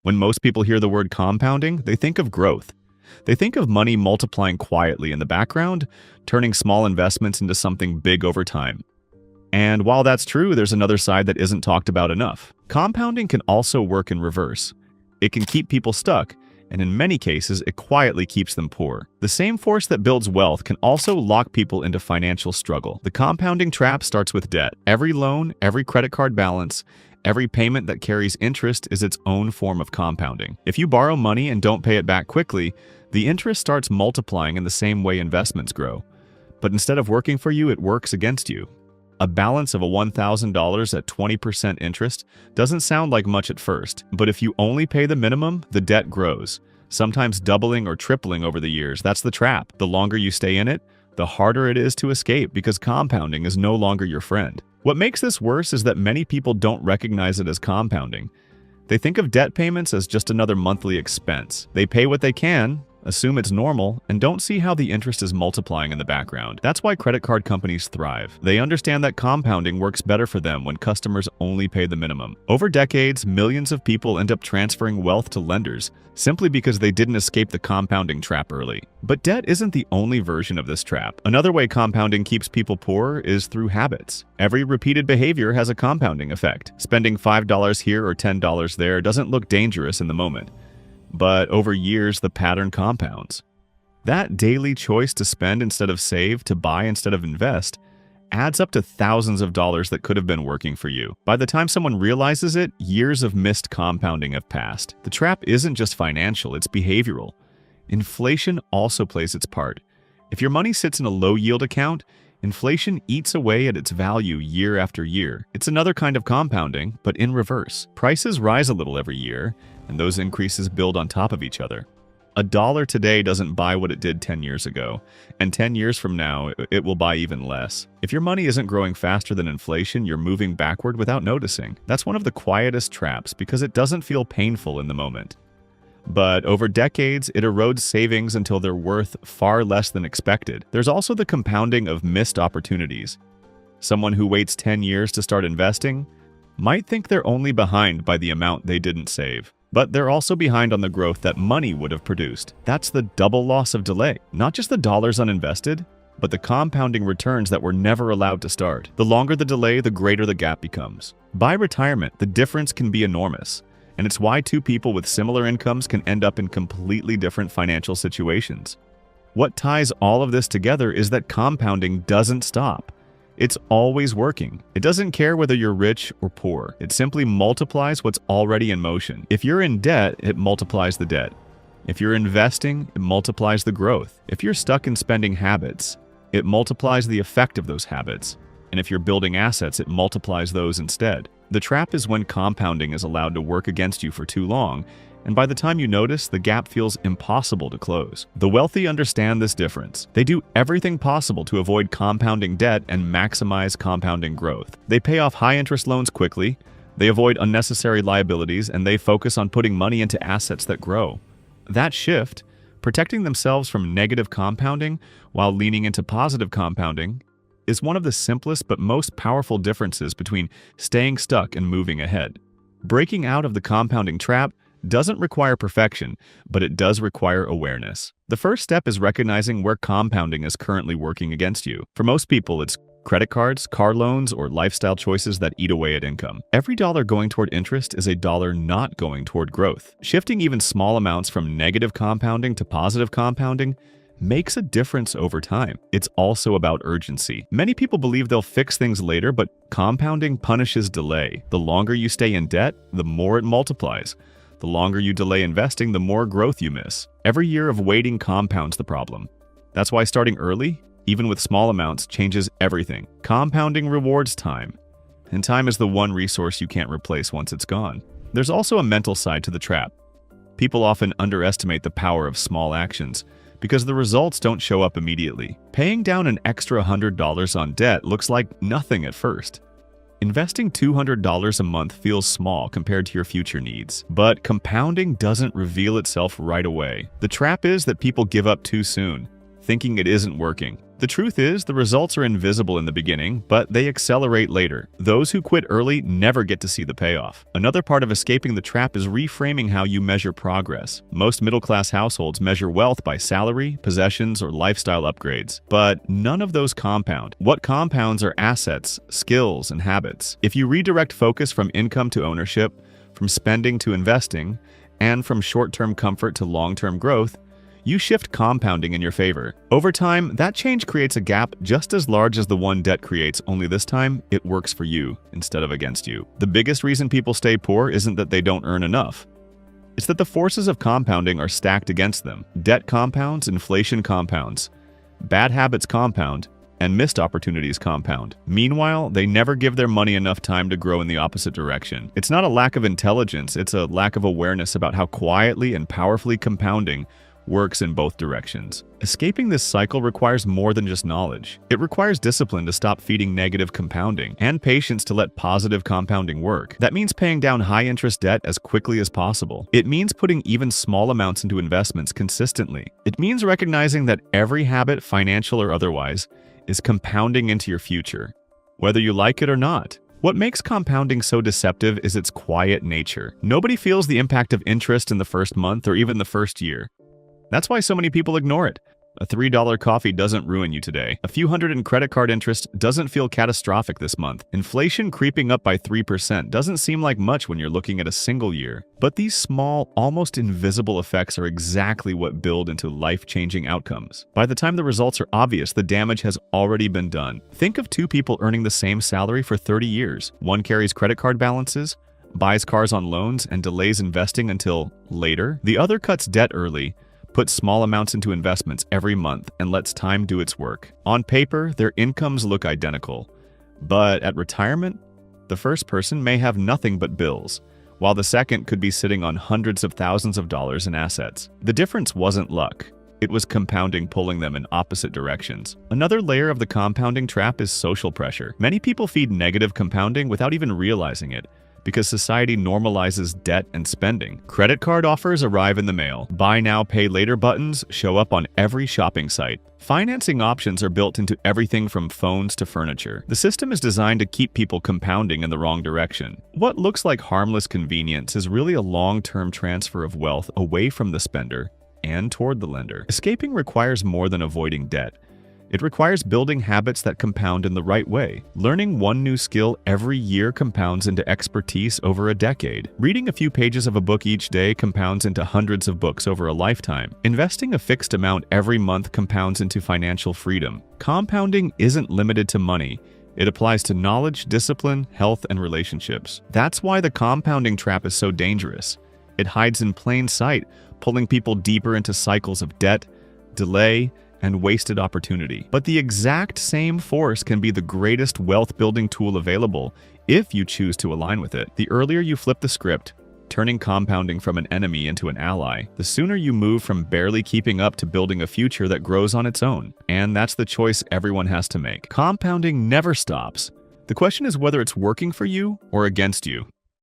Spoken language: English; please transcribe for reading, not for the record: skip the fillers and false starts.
When most people hear the word compounding, they think of growth. They think of money multiplying quietly in the background, turning small investments into something big over time. And while that's true, there's another side that isn't talked about enough. Compounding can also work in reverse. It can keep people stuck, and in many cases, it quietly keeps them poor. The same force that builds wealth can also lock people into financial struggle. The compounding trap starts with debt. Every loan, every credit card balance, every payment that carries interest is its own form of compounding. If you borrow money and don't pay it back quickly, the interest starts multiplying in the same way investments grow. But instead of working for you, it works against you. A balance of $1,000 at 20% interest doesn't sound like much at first, but if you only pay the minimum, the debt grows, sometimes doubling or tripling over the years. That's the trap. The longer you stay in it, the harder it is to escape because compounding is no longer your friend. What makes this worse is that many people don't recognize it as compounding. They think of debt payments as just another monthly expense. They pay what they can, assume it's normal, and don't see how the interest is multiplying in the background. That's why credit card companies thrive. They understand that compounding works better for them when customers only pay the minimum. Over decades, millions of people end up transferring wealth to lenders simply because they didn't escape the compounding trap early. But debt isn't the only version of this trap. Another way compounding keeps people poor is through habits. Every repeated behavior has a compounding effect. Spending $5 here or $10 there doesn't look dangerous in the moment. But over years, the pattern compounds. That daily choice to spend instead of save, to buy instead of invest, adds up to thousands of dollars that could have been working for you. By the time someone realizes it, years of missed compounding have passed. The trap isn't just financial, it's behavioral. Inflation also plays its part. If your money sits in a low-yield account, inflation eats away at its value year after year. It's another kind of compounding, but in reverse. Prices rise a little every year, and those increases build on top of each other. A dollar today doesn't buy what it did 10 years ago, and 10 years from now, it will buy even less. If your money isn't growing faster than inflation, you're moving backward without noticing. That's one of the quietest traps because it doesn't feel painful in the moment. But over decades, it erodes savings until they're worth far less than expected. There's also the compounding of missed opportunities. Someone who waits 10 years to start investing might think they're only behind by the amount they didn't save. But they're also behind on the growth that money would have produced. That's the double loss of delay. Not just the dollars uninvested, but the compounding returns that were never allowed to start. The longer the delay, the greater the gap becomes. By retirement, the difference can be enormous. And it's why two people with similar incomes can end up in completely different financial situations. What ties all of this together is that compounding doesn't stop. It's always working. It doesn't care whether you're rich or poor. It simply multiplies what's already in motion. If you're in debt, it multiplies the debt. If you're investing, it multiplies the growth. If you're stuck in spending habits, it multiplies the effect of those habits. And if you're building assets, it multiplies those instead. The trap is when compounding is allowed to work against you for too long, and by the time you notice, the gap feels impossible to close. The wealthy understand this difference. They do everything possible to avoid compounding debt and maximize compounding growth. They pay off high-interest loans quickly, they avoid unnecessary liabilities, and they focus on putting money into assets that grow. That shift, protecting themselves from negative compounding while leaning into positive compounding, is one of the simplest but most powerful differences between staying stuck and moving ahead. Breaking out of the compounding trap doesn't require perfection, but it does require awareness. The first step is recognizing where compounding is currently working against you. For most people, it's credit cards, car loans, or lifestyle choices that eat away at income. Every dollar going toward interest is a dollar not going toward growth. Shifting even small amounts from negative compounding to positive compounding makes a difference over time. It's also about urgency. Many people believe they'll fix things later, but compounding punishes delay. The longer you stay in debt, the more it multiplies. The longer you delay investing, the more growth you miss. Every year of waiting compounds the problem. That's why starting early, even with small amounts, changes everything. Compounding rewards time, and time is the one resource you can't replace once it's gone. There's also a mental side to the trap. People often underestimate the power of small actions because the results don't show up immediately. Paying down an extra $100 on debt looks like nothing at first. Investing $200 a month feels small compared to your future needs, but compounding doesn't reveal itself right away. The trap is that people give up too soon, thinking it isn't working. The truth is, the results are invisible in the beginning, but they accelerate later. Those who quit early never get to see the payoff. Another part of escaping the trap is reframing how you measure progress. Most middle-class households measure wealth by salary, possessions, or lifestyle upgrades, but none of those compound. What compounds are assets, skills, and habits. If you redirect focus from income to ownership, from spending to investing, and from short-term comfort to long-term growth, you shift compounding in your favor. Over time, that change creates a gap just as large as the one debt creates, only this time, it works for you instead of against you. The biggest reason people stay poor isn't that they don't earn enough. It's that the forces of compounding are stacked against them. Debt compounds, inflation compounds, bad habits compound, and missed opportunities compound. Meanwhile, they never give their money enough time to grow in the opposite direction. It's not a lack of intelligence, it's a lack of awareness about how quietly and powerfully compounding works in both directions. Escaping this cycle requires more than just knowledge. It requires discipline to stop feeding negative compounding and patience to let positive compounding work. That means paying down high-interest debt as quickly as possible. It means putting even small amounts into investments consistently. It means recognizing that every habit, financial or otherwise, is compounding into your future, whether you like it or not. What makes compounding so deceptive is its quiet nature. Nobody feels the impact of interest in the first month or even the first year. That's why so many people ignore it. A $3 coffee doesn't ruin you today. A few hundred in credit card interest doesn't feel catastrophic this month. Inflation creeping up by 3% doesn't seem like much when you're looking at a single year. But these small, almost invisible effects are exactly what build into life-changing outcomes. By the time the results are obvious, the damage has already been done. Think of two people earning the same salary for 30 years. One carries credit card balances, buys cars on loans, and delays investing until later. The other cuts debt early, puts small amounts into investments every month, and lets time do its work. On paper, their incomes look identical. But at retirement, the first person may have nothing but bills, while the second could be sitting on hundreds of thousands of dollars in assets. The difference wasn't luck. It was compounding pulling them in opposite directions. Another layer of the compounding trap is social pressure. Many people feed negative compounding without even realizing it, because society normalizes debt and spending. Credit card offers arrive in the mail. Buy now, pay later buttons show up on every shopping site. Financing options are built into everything from phones to furniture. The system is designed to keep people compounding in the wrong direction. What looks like harmless convenience is really a long-term transfer of wealth away from the spender and toward the lender. Escaping requires more than avoiding debt. It requires building habits that compound in the right way. Learning one new skill every year compounds into expertise over a decade. Reading a few pages of a book each day compounds into hundreds of books over a lifetime. Investing a fixed amount every month compounds into financial freedom. Compounding isn't limited to money. It applies to knowledge, discipline, health, and relationships. That's why the compounding trap is so dangerous. It hides in plain sight, pulling people deeper into cycles of debt, delay, and wasted opportunity. But the exact same force can be the greatest wealth-building tool available if you choose to align with it. The earlier you flip the script, turning compounding from an enemy into an ally, the sooner you move from barely keeping up to building a future that grows on its own. And that's the choice everyone has to make. Compounding never stops. The question is whether it's working for you or against you.